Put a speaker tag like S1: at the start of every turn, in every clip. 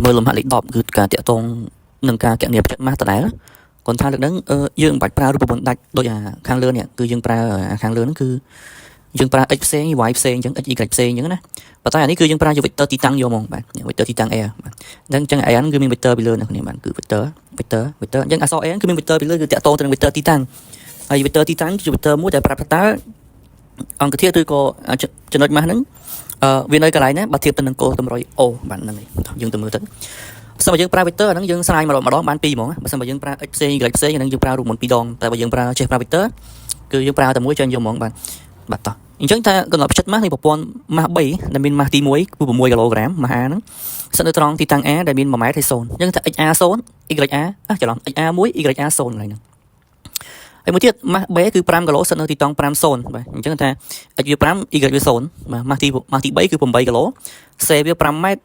S1: តើមើលលំហាត់លេខ10គឺការតាក់ទងនឹងការកណនីបច្ចិតម៉ាស់ដដែលគាត់ថាលើកហ្នឹងយើងមិនបាច់ប្រើរូបមន្តដាច់ដូចអាខាងលើនេះគឺយើងប្រើខាងលើហ្នឹងគឺយើងប្រើ x ផ្សេង y ផ្សេងអញ្ចឹង x y ផ្សេងអញ្ចឹងណាប៉ុន្តែអានេះគឺយើងប្រើជា vector ទីតាំងយកហ្មងបាទ vector ទីតាំង a បាទអញ្ចឹង a ហ្នឹងគឺមាន vector ពីលើអ្នកគ្នាបាទគឺ vector អញ្ចឹងអក្សរ a គឺមាន vector ពីលើគឺតាក់ទងទៅនឹង vector ទីតាំងហើយ vector ទីតាំងគឺជា vector មួយដែលប្រាប់ថាតើអង្គធាតុឬក៏ចំណុចម៉ាស់ហ្នឹងវានៅកន្លែងណាបើធៀបទៅនឹងគោលតម្រុយ O បាទហ្នឹងហើយយើងទៅមើលទៅបើយើងប្រើ vector អាហ្នឹងយើងស្រាយម្ដងបាន2ហ្មងបើសិនបើយើងប្រើ x ផ្សេង y ផ្សេងអាហ្នឹងយើងប្រើរូបមន្ត2ដងតែបើយើងប្រើចេះប្រើ vector គឺយើងប្រើតែមួយចេញយកហ្មងបាទតោះអញ្ចឹងថាកំណត់ផ្ចិតម៉ាស់នៃប្រព័ន្ធម៉ាស់3ដែលមានម៉ាស់ទី1គឺ6គីឡូក្រាមម៉ាស់ A ហ្នឹងស្ថិតនៅត្រង់ទីតាំង A ដែលមាន1ម៉ែត្រហើយ0អញ្ចឹងថា XA0 YA ច្រឡំ XA1 YA0 កន្លែងហ្នឹងហើយមួយទៀតម៉ាស់ B គឺ5គីឡូស្ថិតនៅទីតង់50បាទអញ្ចឹងថា x វា5 y វា0បាទម៉ាស់ទី3គឺ8គីឡូ c វា5ម៉ែត្រ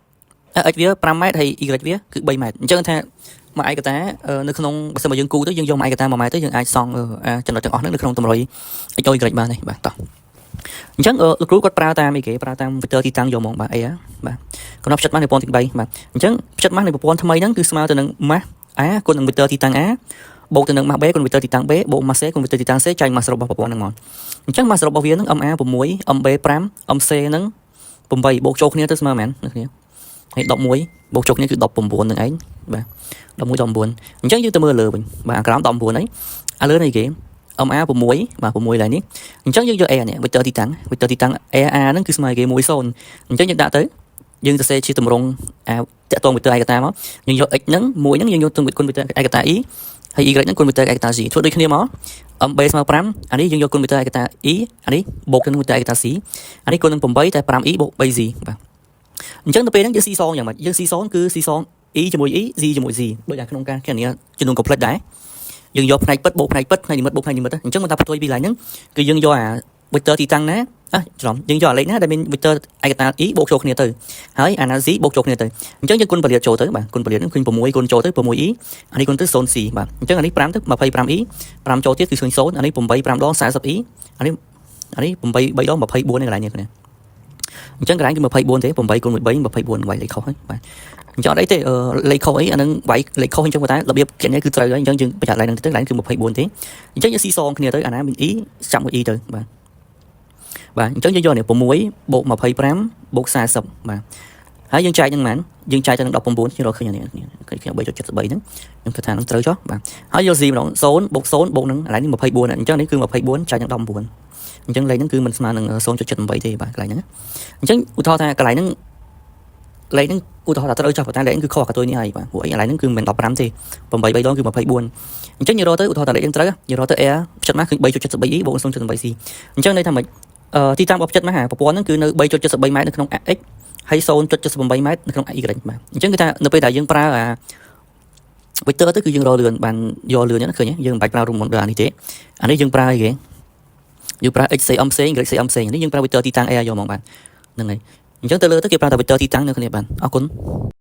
S1: x វា5ម៉ែត្រហើយ y វាគឺ3ម៉ែត្រអញ្ចឹងថាមួយឯកតានៅក្នុងបើសិនបើយើងគូទៅយើងយកមួយឯកតា1ម៉ែត្រទៅយើងអាចសង់ចំណុចទាំងអស់ហ្នឹងនៅក្នុងតម្រុយ x y បានទេបាទតោះអញ្ចឹងលោកគ្រូគាត់ប្រើតាមអីគេប្រើតាម vector ទីតាំងយកហ្មងបាទអីបាទកំណត់ផ្ចិតម៉ាស់នៃប្រព័ន្ធទី3បាទអញ្ចឹងផ្ចិតម៉ាស់នៃប្រព័ន្ធថ្មីហ្នឹងគឺស្មើទៅនឹងម៉ាស់ A គុណនឹង vector ទីតាំង A បូកទៅនឹងម៉ាស់ B គុណ vector ទីតាំង B បូកម៉ាស់ C គុណ vector ទីតាំង C ចាញ់ម៉ាស់របស់ប្រព័ន្ធហ្នឹងមកអញ្ចឹងម៉ាស់របស់វាហ្នឹង MA 6 MB 5 MC ហ្នឹង8បូកចូលគ្នាទៅស្មើមែនអ្នកគ្នាហើយ11បូកចូលគ្នាគឺ19នឹងឯងបាទ11 19អញ្ចឹងយើងទៅមើលលើវិញបាទអាក្រោម19ហើយអាលើនេះគេMA 6បាទ6ឡើងនេះអញ្ចឹងយើងយក A នេះ vector ទីតាំង A ហ្នឹងគឺស្មើគេ10អញ្ចឹងយើងដាក់ទៅយើងសរសេរជាទម្រង់តាក់ទង vector ឯកតាមកយើងយក x ហ្នឹង1ហ្នឹងយើងយកទៅគុណ vector ឯកតា e ហើយ y ហ្នឹងគុណ vector ឯកតា z ធ្វើដូចគ្នាមក MB ស្មើ5អានេះយើងយកគុណ vector ឯកតា e អានេះបូកទៅនឹង vector ឯកតា c អានេះគុណនឹង8តែ 5e បូក 3z បាទអញ្ចឹងទៅពេលហ្នឹងយើង c សងយ៉ាងម៉េចយើង c សងគឺ c សង e ជាមួយ e z ជាមួយ z ដូចតែក្នុងការគណនាចំនួន complex ដែរយើងយកផ្នែកពិតបូកផ្នែកពិតផ្នែកនិមិត្តបូកផ្នែកនិមិត្តអញ្ចឹងមិនថាផ្ទុយពីឡើងហ្នឹងគឺយើងយកអា vector ទីតាំងណាច្រឡំយើងយកអាលេខណាដែលមាន vector ឯកតា e បូកចូលគ្នាទៅហើយអាណា z បូកចូលគ្នាទៅអញ្ចឹងយើងគុណពលាតចូលទៅបាទគុណពលាតហ្នឹងឃើញ6គុណចូលទៅ 6e អានេះគុណទៅ 0c បាទអញ្ចឹងអានេះ5ទៅ 25e 5ចូលទៀតគឺឃើញ0អានេះ8 5ដង 40e អានេះ8 3ដង 24នៅកន្លែងនេះគ្នាអញ្ចឹងកន្លែងគឺ24ទេ8គុណ1 3 24វាយលេខខុសហើយបាទអញ្ចឹងអត់អីទេលេខខុសអីអានឹងវាយលេខខុសអញ្ចឹងតែរបៀបគណនាគឺត្រូវហើយអញ្ចឹងយើងបញ្ជាក់ឡើងហ្នឹងទៅកន្លែងគឺ24ទេអញ្ចឹងយើងស៊ីសងគ្នាទៅអាណាមាន e ចាប់មួយ e ទៅបាទអញ្ចឹងយើងយកនេះ6បូក25បូក40បាទហើយយើងចែកនឹងប៉ុន្មានយើងចែកទៅនឹង19យើងរកឃើញអានេះឃើញ3.73ហ្នឹងខ្ញុំគិតថានឹងត្រូវចុះបាទហើយយក z ម្ដង0បូក0បូកនឹងកន្លែងនេះ24អញ្ចឹងនេះគឺ24ចែកនឹង19អញ្ចឹងលេខហ្នឹងគឺមិនស្មើនឹង 0.78 ទេបាទកន្លែងហ្នឹងអញ្ចឹងឧទាហរណ៍ថាកន្លែងហ្នឹងលេខហ្នឹងឧទាហរណ៍ថាត្រូវចុះប៉ុន្តែលេខហ្នឹងគឺខុសកាតុយនេះហើយបាទព្រោះអីកន្លែងហ្នឹងគឺមិន15ទេ8 3ដងគឺ24អញ្ចឹងយើងរកទៅឧទាហរណ៍ថាលេខហ្នឹងត្រូវយើងរកទៅ a ផ្ចិតមកគឺ 3.73e បូក 0.8c អញ្ចឹងន័យថាម៉េចទីតាំងរបស់ផ្ចិតមកប្រព័ន្ធហ្នឹងគឺនៅ 3.73 ម៉ែត្រនៅក្នុង x ហើយ 0.78 ម៉ែត្រនៅក្នុង y បាទអញ្ចឹងគឺថានៅពេលដែលយើងប្រើអា vector ទៅគឺយើងរកលឿនបានយកលឿនហ្នឹងឃើញយើងមិនបាច់ប្រើរូបមន្តអានេះទេអានេះយើងប្រើអីគេយើងប្រើ x ផ្សេង y ផ្សេងនេះយើងប្រើ vector ទីតាំង a យកហ្មងបាទហ្នឹងហើយអញ្ចឹងទៅលើទៅគេប្រើតែ vector ទីតាំងនៅគ្នាបាទអរគុណ